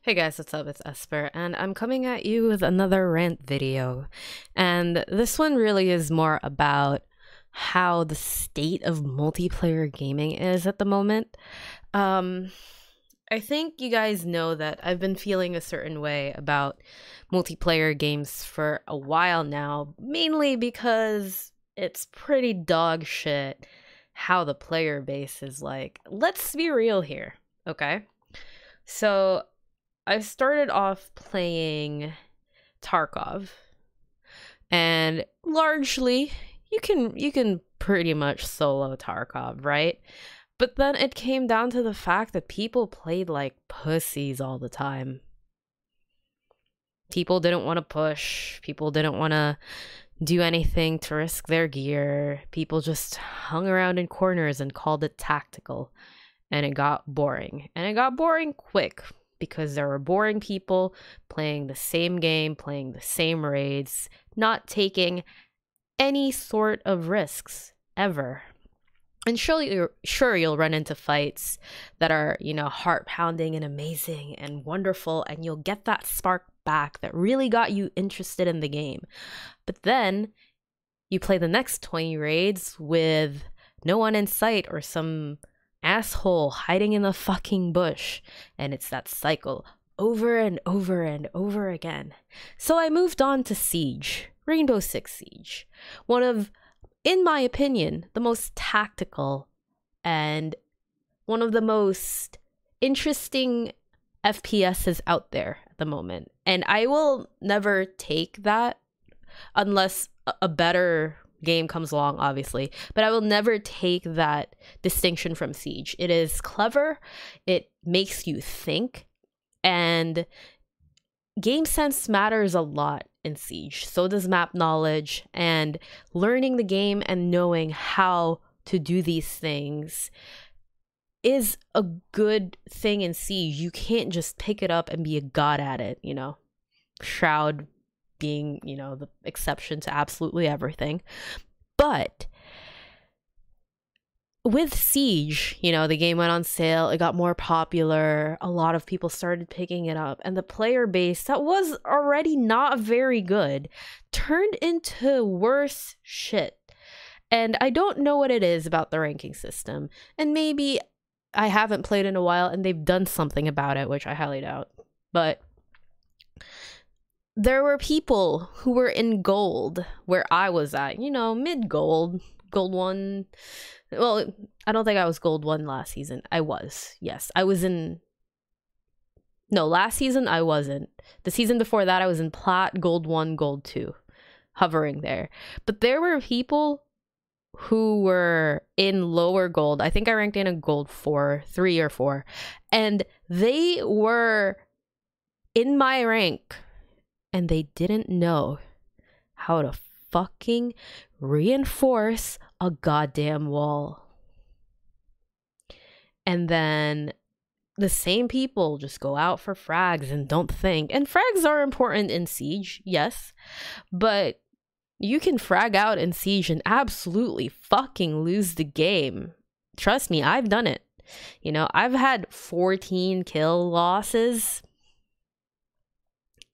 Hey guys, what's up? It's Esper, and I'm coming at you with another rant video. And this one really is more about how the state of multiplayer gaming is at the moment. I think you guys know that I've been feeling a certain way about multiplayer games for a while now, mainly because it's pretty dog shit how the player base is like. Let's be real here, okay? So I started off playing Tarkov, and largely you can pretty much solo Tarkov, right? But then it came down to the fact that people played like pussies all the time. People didn't want to push, people didn't want to do anything to risk their gear. People just hung around in corners and called it tactical. And it got boring. And it got boring quick because there were boring people playing the same game, playing the same raids, not taking any sort of risks ever. And sure you'll run into fights that are, heart pounding and amazing and wonderful, and you'll get that spark back that really got you interested in the game. But then you play the next 20 raids with no one in sight or some asshole hiding in the fucking bush, and it's that cycle over and over and over again. So I moved on to Siege, Rainbow Six Siege, one of, in my opinion, the most tactical and one of the most interesting FPSs out there at the moment. And I will never take that unless a better game comes along, obviously, but I will never take that distinction from Siege. It is clever, it makes you think, and game sense matters a lot in Siege. So does map knowledge, and learning the game and knowing how to do these things is a good thing in Siege. You can't just pick it up and be a god at it, Shroud being, the exception to absolutely everything. But with Siege, the game went on sale, it got more popular, a lot of people started picking it up, and the player base that was already not very good turned into worse shit. And I don't know what it is about the ranking system, and maybe I haven't played in a while and they've done something about it, which I highly doubt. But there were people who were in gold where I was at, mid-gold, gold 1. Well, I don't think I was gold 1 last season. I was. Yes, I was in... No, last season I wasn't. The season before that I was in plat, gold 1, gold 2, hovering there. But there were people who were in lower gold. I think I ranked in a gold 3 or 4. And they were in my rank. And they didn't know how to fucking reinforce a goddamn wall. And then the same people just go out for frags and don't think. And frags are important in Siege, yes. But you can frag out in Siege and absolutely fucking lose the game. Trust me, I've done it. I've had 14 kill losses.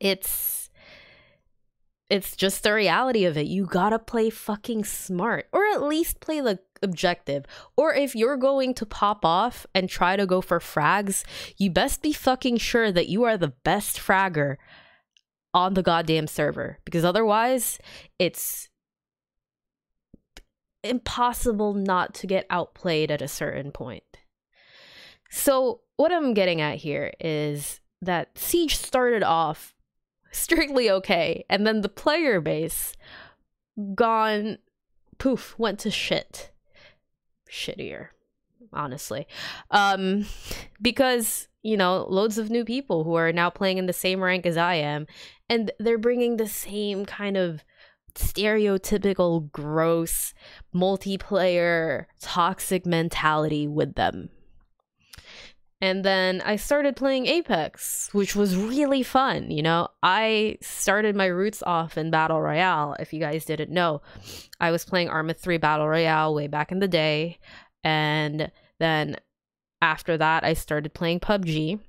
It's just the reality of it. You gotta play fucking smart, or at least play the objective. Or if you're going to pop off and try to go for frags, you best be fucking sure that you are the best fragger on the goddamn server, because otherwise it's impossible not to get outplayed at a certain point. So what I'm getting at here is that Siege started off strictly okay, and then the player base went to shittier, honestly, because loads of new people who are now playing in the same rank as I am, and they're bringing the same kind of stereotypical gross multiplayer toxic mentality with them. And then I started playing Apex, which was really fun. I started my roots off in Battle Royale. If you guys didn't know, I was playing Arma 3 Battle Royale way back in the day. And then after that, I started playing PUBG.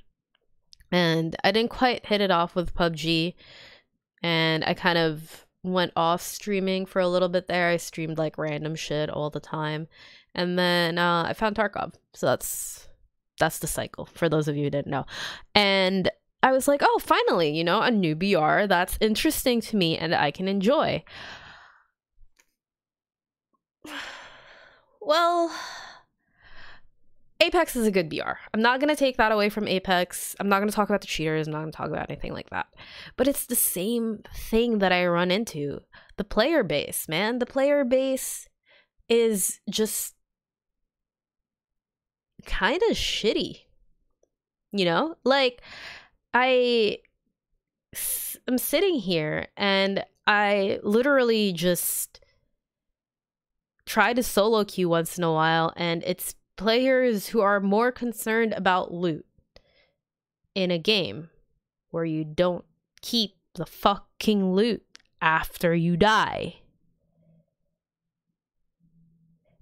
And I didn't quite hit it off with PUBG, and I kind of went off streaming for a little bit there. I streamed like random shit all the time, and then I found Tarkov. So that's the cycle, for those of you who didn't know. And I was like, oh, finally, you know, a new BR that's interesting to me and I can enjoy. Well, Apex is a good BR. I'm not going to take that away from Apex. I'm not going to talk about the cheaters. I'm not going to talk about anything like that. But it's the same thing that I run into. The player base, man. The player base is just kind of shitty. You know? Like, I'm sitting here and I literally just try to solo queue once in a while, and it's players who are more concerned about loot in a game where you don't keep the fucking loot after you die.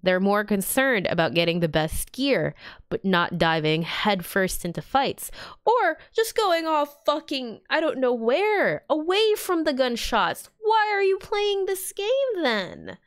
They're more concerned about getting the best gear, but not diving headfirst into fights. Or just going off fucking, I don't know where, away from the gunshots. Why are you playing this game then?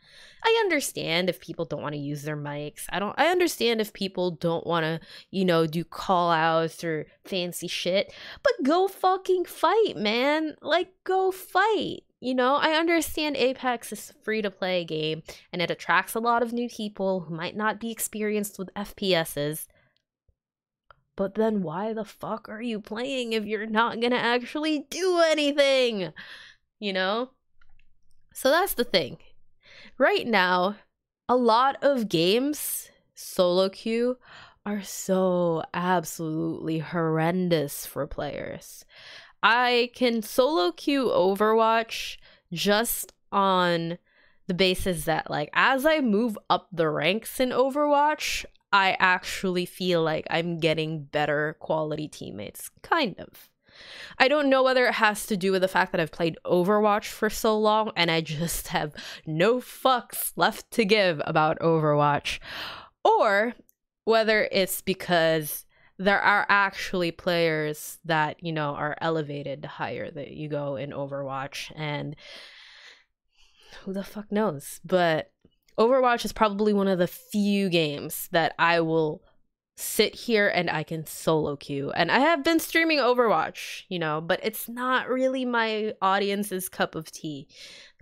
I understand if people don't want to use their mics. I understand if people don't want to, you know, do call outs or fancy shit. But go fucking fight, man. Like, go fight. You know, I understand Apex is a free-to-play game, and it attracts a lot of new people who might not be experienced with FPSs. But then why the fuck are you playing if you're not gonna actually do anything? You know? So that's the thing. Right now, a lot of games, solo queue, are so absolutely horrendous for players. I can solo queue Overwatch just on the basis that, like, as I move up the ranks in Overwatch, I actually feel like I'm getting better quality teammates. Kind of. I don't know whether it has to do with the fact that I've played Overwatch for so long and I just have no fucks left to give about Overwatch, or whether it's because there are actually players that, you know, are elevated higher that you go in Overwatch, and who the fuck knows. But Overwatch is probably one of the few games that I will sit here and I can solo queue. And I have been streaming Overwatch, you know, but it's not really my audience's cup of tea.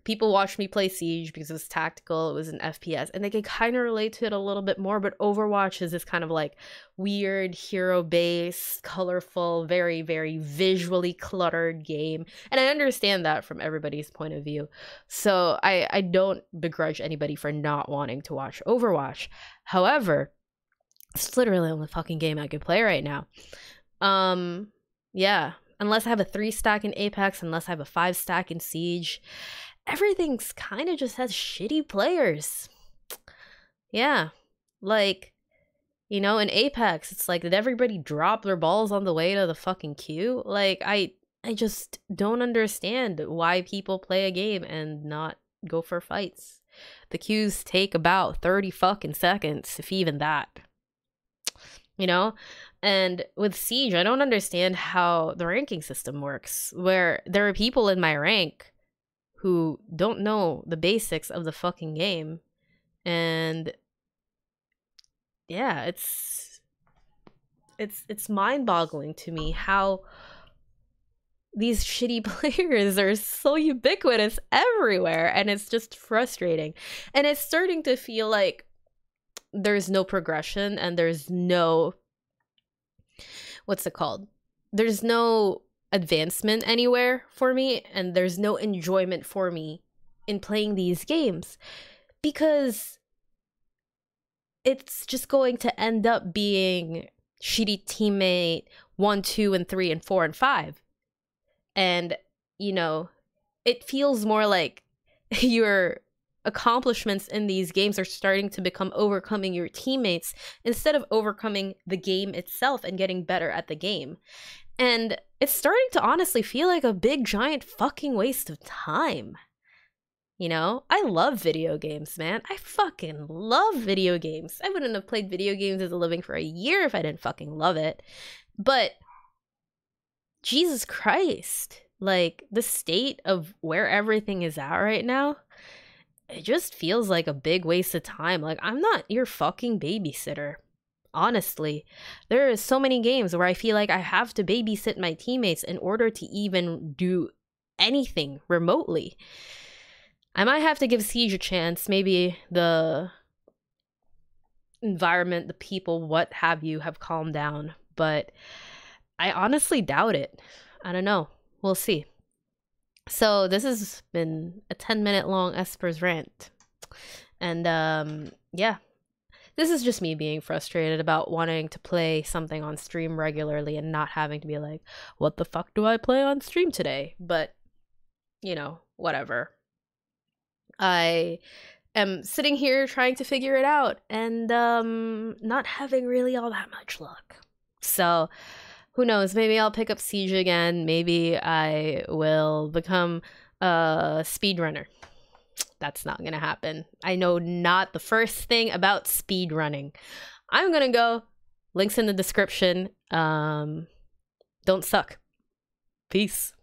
People watch me play Siege because it was tactical, it was an FPS, and they can kind of relate to it a little bit more, but Overwatch is this kind of like weird, hero-based, colorful, very, very visually cluttered game. And I understand that from everybody's point of view. So I don't begrudge anybody for not wanting to watch Overwatch. However, it's literally the only fucking game I could play right now. Yeah. Unless I have a 3-stack in Apex, unless I have a 5-stack in Siege, everything's kind of just has shitty players. Yeah. Like, you know, in Apex, it's like, did everybody drop their balls on the way to the fucking queue? Like, I just don't understand why people play a game and not go for fights. The queues take about 30 fucking seconds, if even that. You know? And with Siege, I don't understand how the ranking system works, where there are people in my rank who don't know the basics of the fucking game. And yeah, it's mind-boggling to me how these shitty players are so ubiquitous everywhere, and it's just frustrating. And it's starting to feel like there's no progression and there's no, what's it called? There's no advancement anywhere for me, and there's no enjoyment for me in playing these games, because it's just going to end up being shitty teammate 1, 2, and 3, and 4, and 5. And, you know, it feels more like your accomplishments in these games are starting to become overcoming your teammates instead of overcoming the game itself and getting better at the game. And it's starting to honestly feel like a big giant fucking waste of time. You know, I love video games, man. I fucking love video games. I wouldn't have played video games as a living for a year if I didn't fucking love it. But Jesus Christ. Like, the state of where everything is at right now, it just feels like a big waste of time. Like, I'm not your fucking babysitter. Honestly, there are so many games where I feel like I have to babysit my teammates in order to even do anything remotely. I might have to give Siege a chance. Maybe the environment, the people, what have you, have calmed down. But I honestly doubt it. I don't know. We'll see. So this has been a 10-minute long Esper's rant. And yeah, this is just me being frustrated about wanting to play something on stream regularly and not having to be like, what the fuck do I play on stream today? But, you know, whatever. I am sitting here trying to figure it out and not having really all that much luck. So who knows, maybe I'll pick up Siege again. Maybe I will become a speedrunner. That's not gonna happen. I know not the first thing about speedrunning. I'm gonna go. Links in the description. Don't suck. Peace.